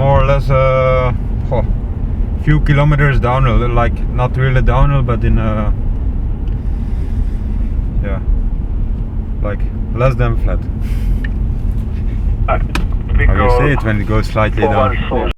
more or less few kilometers downhill, like not really downhill, but in yeah, like less than flat. How do you say it when it goes slightly down? Yeah.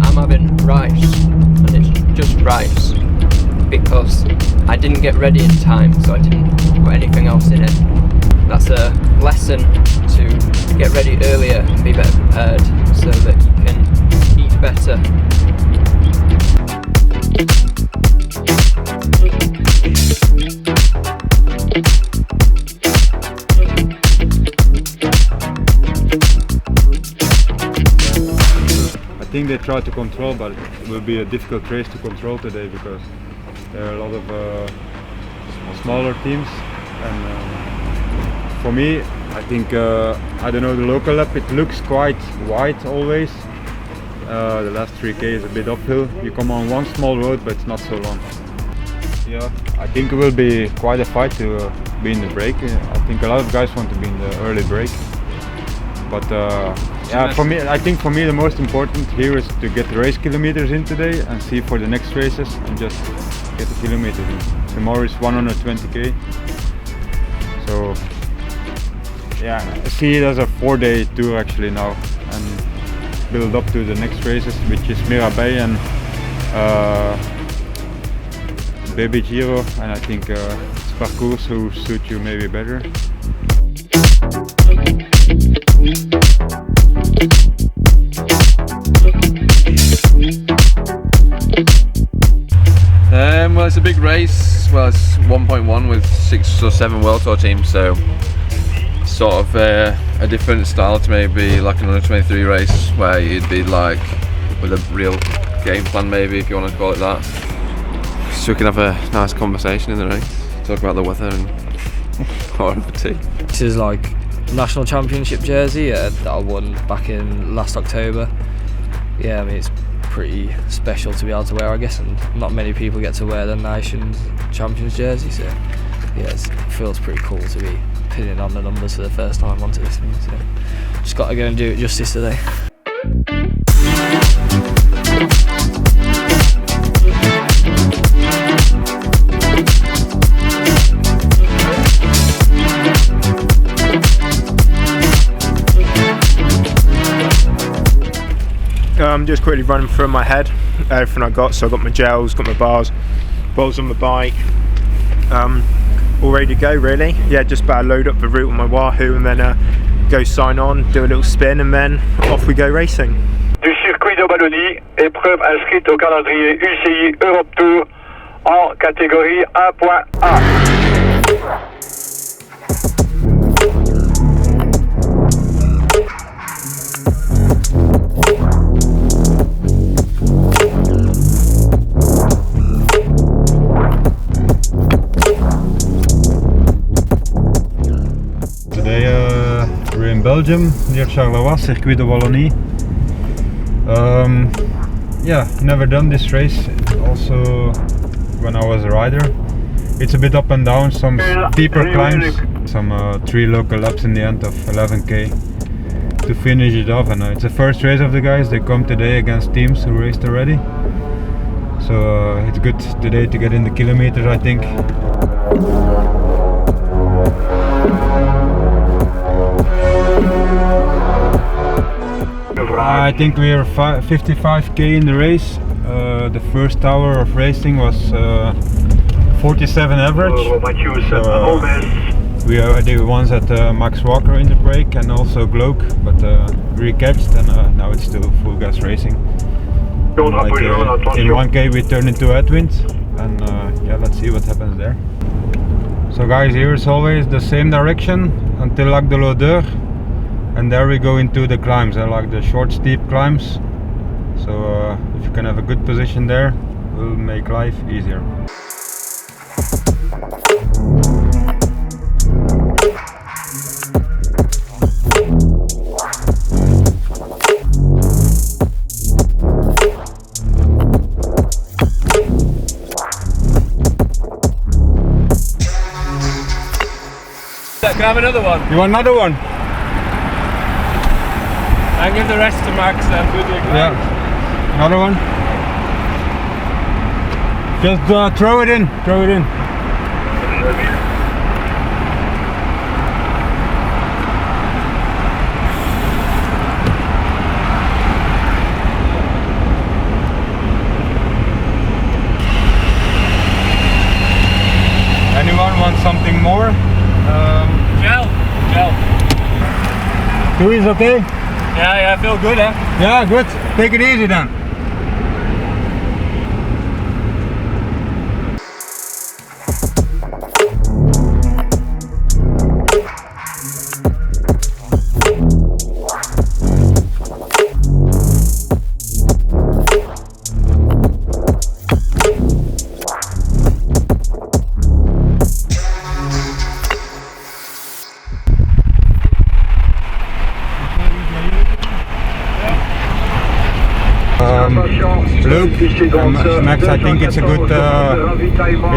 I'm having rice, and it's just rice because I didn't get ready in time, so I didn't put anything else in it. That's a lesson to get ready earlier and be better prepared so that you can eat better. I think they try to control, but it will be a difficult race to control today because there are a lot of smaller teams. And for me, I think I don't know the local lap. It looks quite wide always. The last 3K is a bit uphill. You come on one small road, but it's not so long. Yeah, I think it will be quite a fight to be in the break. I think a lot of guys want to be in the early break, but. Yeah, for me, I think for me the most important here is to get the race kilometers in today and see for the next races and just get the kilometers in. Tomorrow is 120k, so yeah, I see it as a 4-day tour actually now and build up to the next races, which is Mirabay and Baby Giro, and I think it's parcours who suit you maybe better. Well, it's a big race. Well, it's 1.1 with 6 or 7 World Tour teams, so sort of a different style to maybe like an under-23 race where you'd be like with a real game plan, maybe, if you want to call it that. So we can have a nice conversation in the race, talk about the weather and order for tea. This is like national championship jersey that I won back in last October. Yeah, I mean it's pretty special to be able to wear, I guess, and not many people get to wear the nation's champions jersey, so yeah, it feels pretty cool to be pinning on the numbers for the first time onto this thing, so just got to go and do it justice today. I'm just quickly running through my head everything I got. So I got my gels, got my bars, balls on my bike, all ready to go really. Yeah, just about to load up the route on my Wahoo and then go sign on, do a little spin and then off we go racing. Du circuit de Wallonie, épreuve inscrite au calendrier UCI Europe Tour en catégorie 1.A. We're in Belgium, near Charleroi, Circuit de Wallonie. Yeah, never done this race, also when I was a rider. It's a bit up and down, some steeper climbs, some 3 local laps in the end of 11k to finish it off. And it's the first race of the guys. They come today against teams who raced already. So it's good today to get in the kilometers, I think. I think we are 55k in the race. The first hour of racing was 47 average. We are the ones at Max Walker in the break and also Gloak, but recatched, and now it's still full gas racing. Like, in 1k we turn into headwind, and yeah, let's see what happens there. So guys, here is always the same direction until Lac de l'Odeur, and there we go into the climbs. I like the short steep climbs, so if you can have a good position there, it will make life easier. Can I have another one? You want another one? And give the rest to Max then. Yeah. Another one? Just throw it in. Throw it in. Anyone want something more? Gel. Two is okay? Yeah, I feel good, eh? Yeah, good. Take it easy then. Luke, Max, I think it's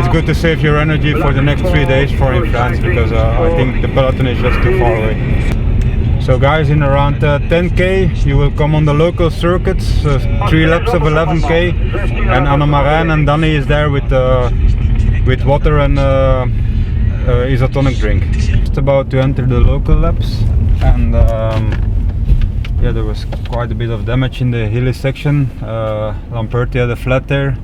good to save your energy for the next 3 days for in France, because I think the peloton is just too far away. So guys, in around 10k you will come on the local circuits, 3 laps of 11k, and Anna Marin and Danny is there with water and isotonic drink. Just about to enter the local laps, and yeah, there was quite a bit of damage in the hilly section. Lamperti had a flat tire,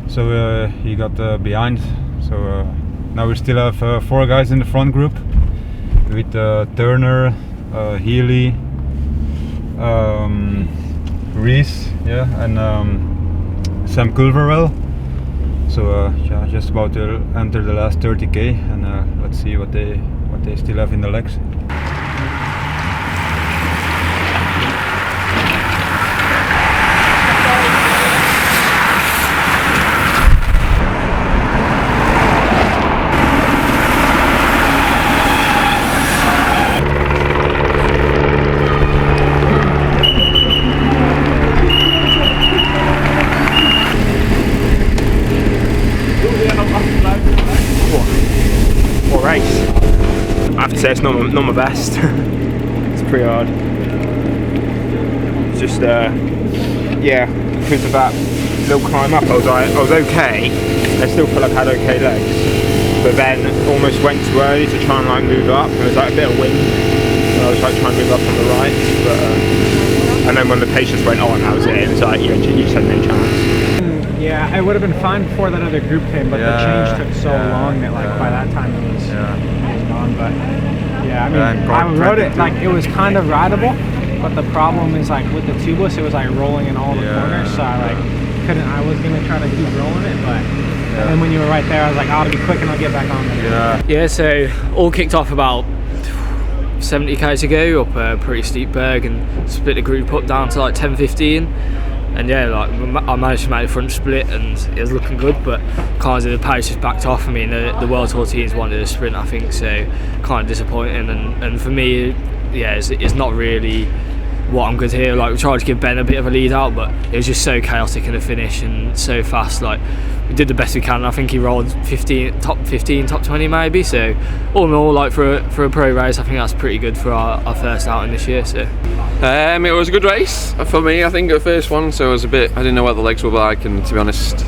so he got behind. So now we still have 4 guys in the front group with Turner, Healy, Reese, yeah, and Sam Culverwell. So yeah, just about to enter the last 30k, and let's see what they still have in the legs. What race? I have to say it's not my best. It's pretty hard. It's just yeah, because of that little climb up, I was okay. I still feel like I had okay legs, but then almost went too early to try and like move up. There was like a bit of wind, so I was like trying to move up on the right, but and then when the patience went on, that was it. It was like you just had no chance. Yeah, it would have been fine before that other group came, but the change took so long that like by that time it was gone. But yeah, I mean, I rode it like it was kind of rideable, but the problem is like with the tubeless, it was like rolling in all the corners, so I was gonna try to keep rolling it, but and when you were right there, I was like, I'll be quick and I'll get back on there. Yeah, so all kicked off about 70 k's ago up a pretty steep berg, and split the group up down to like 10-15. And yeah, like I managed to make the front split and it was looking good, but kind of the pace just backed off. I mean, the World Tour teams wanted a sprint, I think, so kind of disappointing. And for me, yeah, it's not really what I'm good here. Like we tried to give Ben a bit of a lead out, but it was just so chaotic in the finish and so fast. Like we did the best we can. And I think he rolled top 15, top 20 maybe. So all in all, like for a pro race, I think that's pretty good for our first outing this year. So. It was a good race for me, I think, the first one, so it was I didn't know what the legs were like, and to be honest,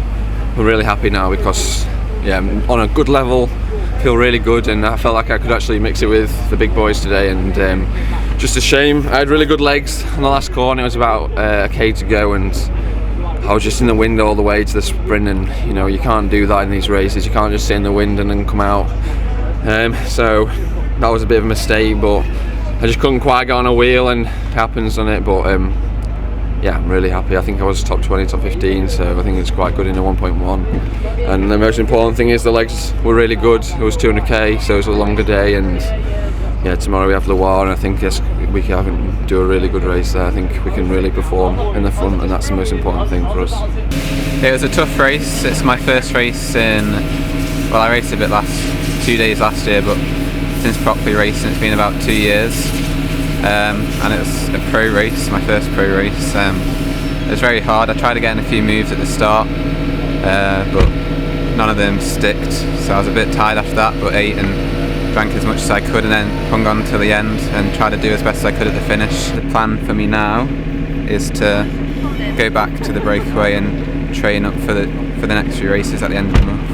we're really happy now because, yeah, I'm on a good level, feel really good, and I felt like I could actually mix it with the big boys today, and just a shame, I had really good legs on the last corner. It was about a K to go, and I was just in the wind all the way to the sprint, and you know, you can't do that in these races, you can't just sit in the wind and then come out, so that was a bit of a mistake, but I just couldn't quite get on a wheel, and it happens on it, but yeah, I'm really happy. I think I was top 20, top 15, so I think it's quite good in the 1.1. And the most important thing is the legs were really good. It was 200k, so it was a longer day, and yeah, tomorrow we have Loire, and I think yes, we can do a really good race there. I think we can really perform in the front, and that's the most important thing for us. It was a tough race. It's my first race in, well, I raced a bit 2 days last year, but since properly racing it's been about 2 years, and it's a pro race, my first pro race. It was very hard. I tried to get in a few moves at the start, but none of them sticked, so I was a bit tired after that, but ate and drank as much as I could and then hung on till the end and tried to do as best as I could at the finish. The plan for me now is to go back to the breakaway and train up for the next few races at the end of the month.